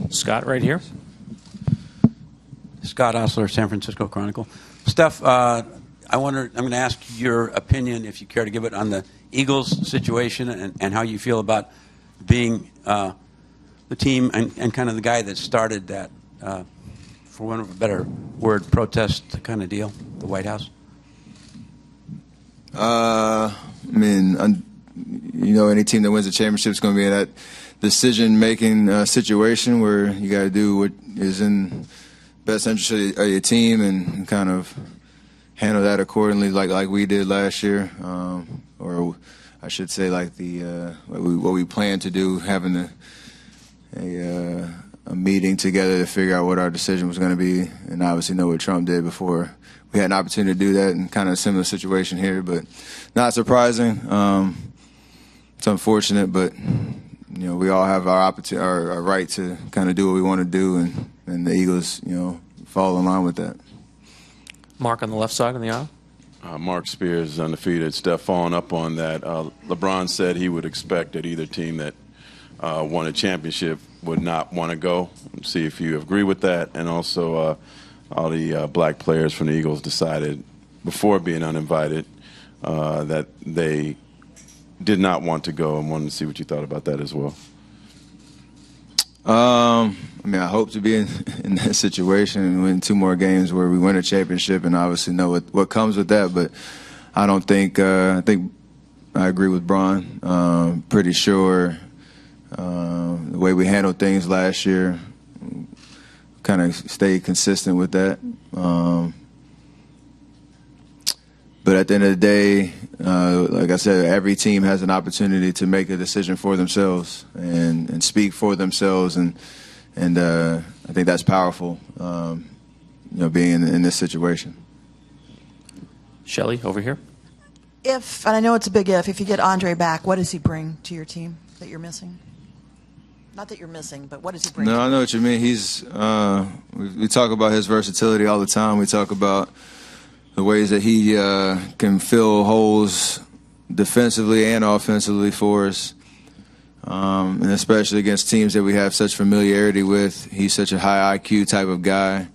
Scott, right here. Scott Osler, San Francisco Chronicle. Steph, I'm going to ask your opinion, if you care to give it, on the Eagles situation and how you feel about being the team and kind of the guy that started that, for want of a better word, protest kind of deal, the White House. I mean, any team that wins the championship is going to be in that decision-making situation where you got to do what is in best interest of your team and kind of handle that accordingly, like we did last year, or I should say, like what we planned to do, having a meeting together to figure out what our decision was going to be, and obviously know what Trump did before. We had an opportunity to do that in kind of a similar situation here, but not surprising. It's unfortunate, but we all have our right to kind of do what we want to do, and the Eagles, fall in line with that. Mark on the left side of the aisle. Mark Spears, undefeated. Steph, following up on that, LeBron said he would expect that either team that won a championship would not want to go. See if you agree with that. And also, all the black players from the Eagles decided before being uninvited that they did not want to go, and wanted to see what you thought about that as well. I hope to be in that situation and win 2 more games where we win a championship, and obviously know what comes with that. But I don't think I think I agree with Bron. Pretty sure the way we handled things last year, kind of stayed consistent with that. But at the end of the day, like I said, every team has an opportunity to make a decision for themselves and speak for themselves, and I think that's powerful, being in this situation. Shelley, over here. And I know it's a big if you get Andre back, what does he bring to your team that you're missing? Not that you're missing, but what does he bring? No, I know what you mean. He's we talk about his versatility all the time. We talk about the ways that he can fill holes defensively and offensively for us, and especially against teams that we have such familiarity with. He's such a high IQ type of guy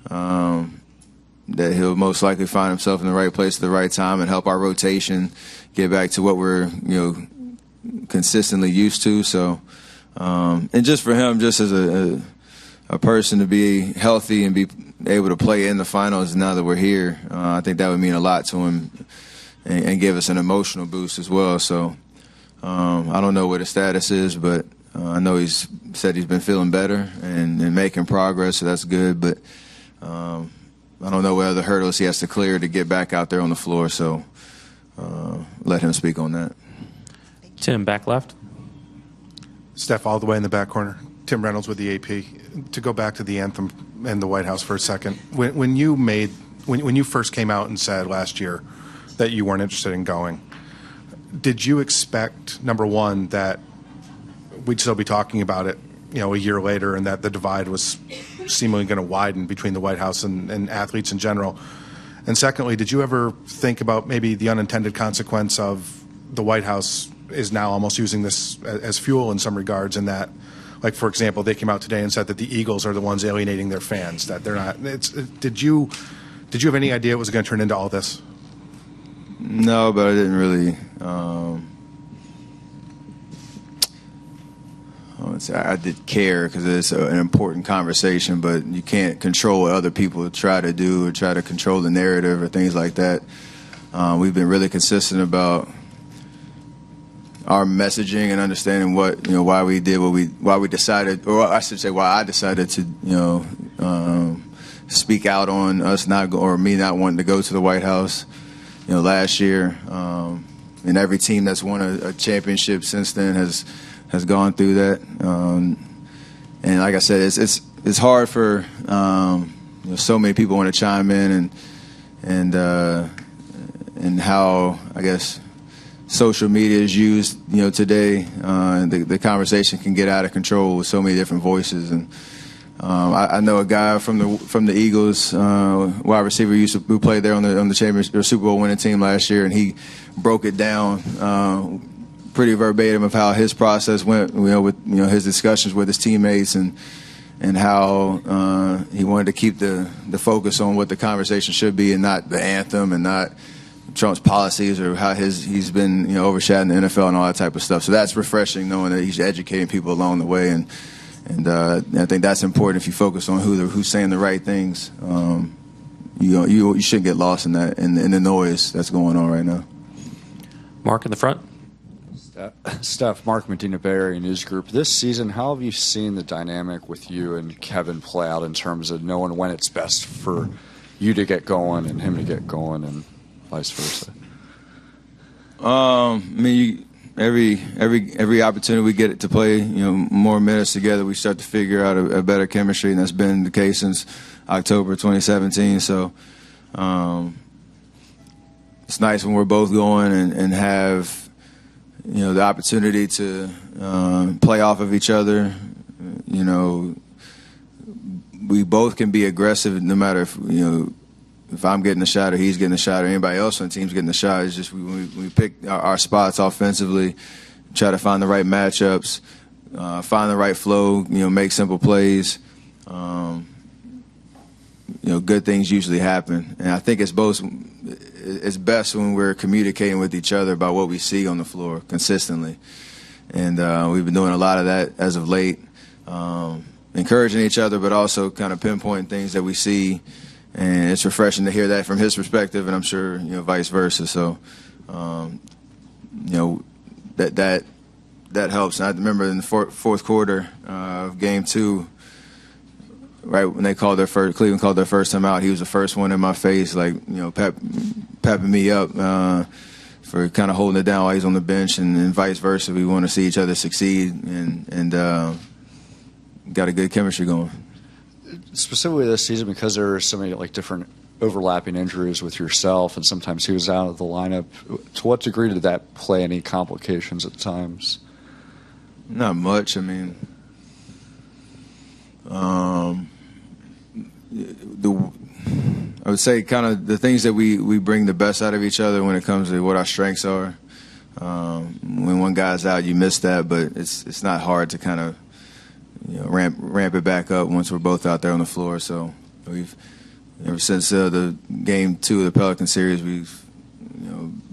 that he'll most likely find himself in the right place at the right time and help our rotation get back to what we're consistently used to. So, and just for him, just as a person to be healthy and be able to play in the finals now that we're here, I think that would mean a lot to him and give us an emotional boost as well. So I don't know what his status is, but I know he's said he's been feeling better and making progress, so that's good. But I don't know what other hurdles he has to clear to get back out there on the floor, so let him speak on that. Tim, back left. Steph, all the way in the back corner. Tim Reynolds with the AP. To go back to the anthem and the White House for a second, when you first came out and said last year that you weren't interested in going, did you expect, number one, that we'd still be talking about it, a year later, and that the divide was seemingly going to widen between the White House and athletes in general? And secondly, did you ever think about maybe the unintended consequence of the White House is now almost using this as fuel in some regards, in that, like, for example, they came out today and said that the Eagles are the ones alienating their fans, that they're not. Did you have any idea it was going to turn into all this? No, but I didn't really. I did care because it's an important conversation, but you can't control what other people try to do or try to control the narrative or things like that. We've been really consistent about our messaging and understanding what, why we did why we decided, or I should say why I decided to, speak out on us me not wanting to go to the White House, last year. And every team that's won a championship since then has gone through that. And like I said, it's hard for so many people want to chime in and how, I guess, social media is used, today. The conversation can get out of control with so many different voices. And I know a guy from the Eagles, wide receiver, who played there on the championship or Super Bowl winning team last year, and he broke it down pretty verbatim of how his process went, with his discussions with his teammates and how he wanted to keep the focus on what the conversation should be and not the anthem and not Trump's policies or how he's been overshadowing the NFL and all that type of stuff. So that's refreshing, knowing that he's educating people along the way, and I think that's important. If you focus on who's saying the right things, you shouldn't get lost in that in the noise that's going on right now. Mark in the front. Steph, Mark Medina, Bay Area News Group. This season, how have you seen the dynamic with you and Kevin play out in terms of knowing when it's best for you to get going and him to get going, and vice versa? I mean, every opportunity we get to play, more minutes together, we start to figure out a better chemistry, and that's been the case since October 2017. So it's nice when we're both going and have the opportunity to play off of each other. We both can be aggressive no matter if I'm getting a shot or he's getting a shot or anybody else on the team's getting a shot. It's just we pick our spots offensively, try to find the right matchups, find the right flow, make simple plays. Good things usually happen. And I think it's best when we're communicating with each other about what we see on the floor consistently. And we've been doing a lot of that as of late, encouraging each other, but also kind of pinpointing things that we see. And it's refreshing to hear that from his perspective, and I'm sure vice versa. So, that helps. And I remember in the fourth quarter of Game 2, right when they Cleveland called their first time out, he was the first one in my face, pepping me up for kind of holding it down while he's on the bench, and vice versa. We want to see each other succeed, and got a good chemistry going. Specifically this season, because there are so many different overlapping injuries with yourself, and sometimes he was out of the lineup, to what degree did that play any complications at times? Not much. I mean, I would say kind of the things that we bring the best out of each other when it comes to what our strengths are. When one guy's out, you miss that, but it's not hard to kind of ramp it back up once we're both out there on the floor. So we've ever since the Game 2 of the Pelican series, we've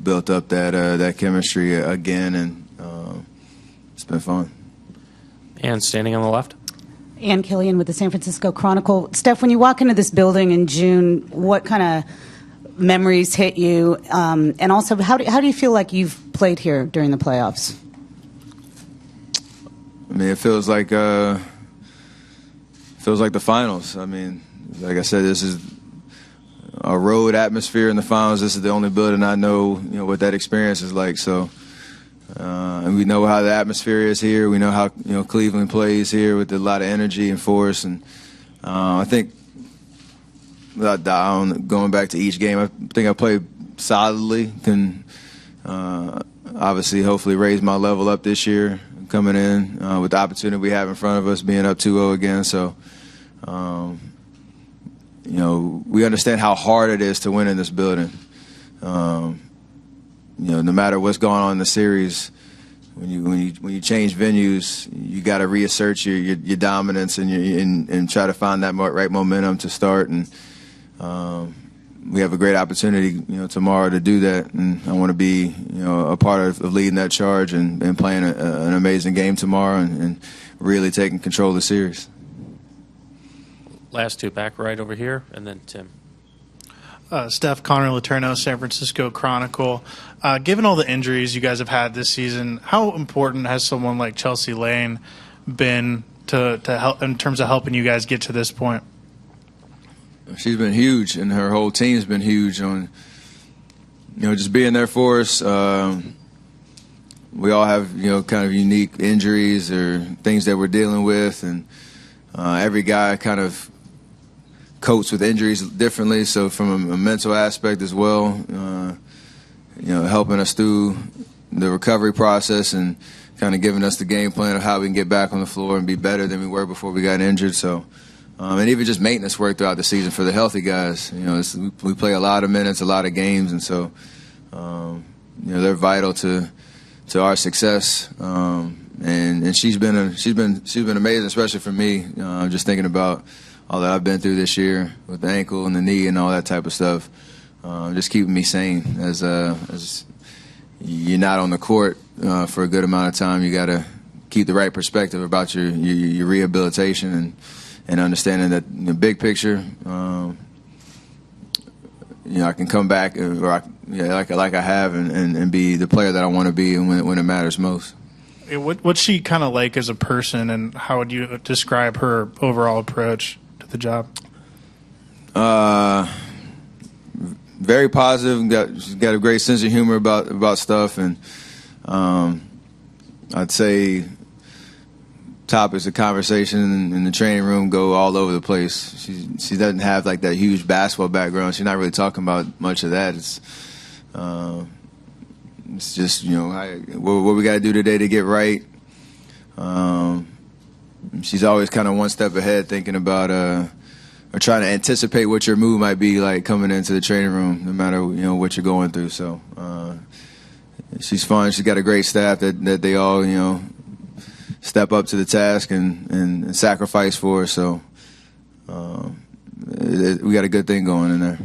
built up that chemistry again, and it's been fun. And standing on the left. Ann Killian with the San Francisco Chronicle. Steph, when you walk into this building in June, what kind of memories hit you? And also, how do you feel like you've played here during the playoffs? I mean, it feels like the finals. I mean, like I said, this is a road atmosphere in the finals. This is the only building I know, what that experience is like. So, and we know how the atmosphere is here. We know how Cleveland plays here with a lot of energy and force. And I think without down going back to each game, I think I played solidly. Can obviously, hopefully, raise my level up this year, coming in with the opportunity we have in front of us, being up 2-0 again. So, we understand how hard it is to win in this building. No matter what's going on in the series, when you change venues, you got to reassert your dominance and try to find that right momentum to start. And we have a great opportunity, tomorrow to do that. And I want to be, a part of leading that charge and playing an amazing game tomorrow and really taking control of the series. Last two back right over here, and then Tim. Steph, Connor Letourneau, San Francisco Chronicle. Given all the injuries you guys have had this season, how important has someone like Chelsea Lane been to help in terms of helping you guys get to this point? She's been huge, and her whole team's been huge on, just being there for us. We all have, kind of unique injuries or things that we're dealing with, and every guy kind of copes with injuries differently. So from a mental aspect as well, helping us through the recovery process and kind of giving us the game plan of how we can get back on the floor and be better than we were before we got injured. So, and even just maintenance work throughout the season for the healthy guys. We play a lot of minutes, a lot of games, and so they're vital to our success. And she's been amazing, especially for me. Just thinking about all that I've been through this year with the ankle and the knee and all that type of stuff, just keeping me sane. As you're not on the court for a good amount of time, you got to keep the right perspective about your rehabilitation and understanding that the big picture. I can come back, like I have, and be the player that I want to be, and when it matters most. What's she kind of like as a person, and how would you describe her overall approach to the job? Very positive. She's got a great sense of humor about stuff, and I'd say topics of conversation in the training room go all over the place. She doesn't have like that huge basketball background. She's not really talking about much of that. It's just, what we got to do today to get right. She's always kind of one step ahead, thinking about or trying to anticipate what your move might be like coming into the training room, no matter what you're going through. So she's fun. She's got a great staff that they all step up to the task and sacrifice for us. So we got a good thing going in there.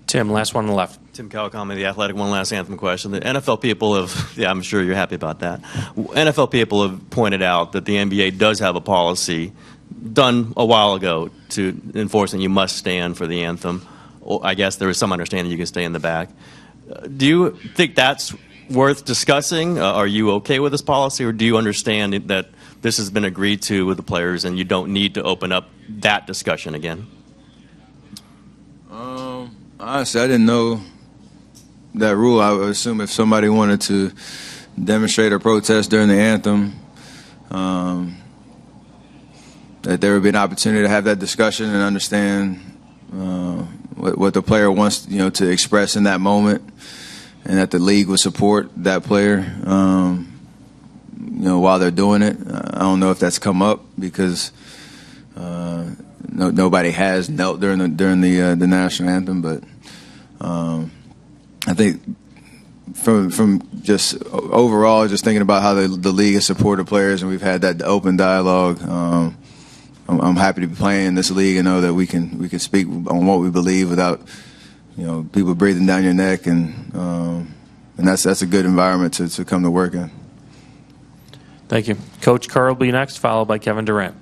Tim, last one on the left. Tim Kawakami, The Athletic. One last Anthem question. The NFL people have, I'm sure you're happy about that. NFL people have pointed out that the NBA does have a policy done a while ago to enforcing you must stand for the anthem. I guess there is some understanding you can stay in the back. Do you think that's worth discussing? Are you okay with this policy, or do you understand that this has been agreed to with the players and you don't need to open up that discussion again? Honestly, I didn't know that rule. I would assume if somebody wanted to demonstrate or protest during the anthem, that there would be an opportunity to have that discussion and understand what the player wants, to express in that moment, and that the league would support that player, while they're doing it. I don't know if that's come up because nobody has knelt during the national anthem, but I think from just overall, just thinking about how the league has supported players, and we've had that open dialogue. I'm happy to be playing in this league and know that we can speak on what we believe without people breathing down your neck, and that's a good environment to come to work in. Thank you. Coach Carr will be next, followed by Kevin Durant.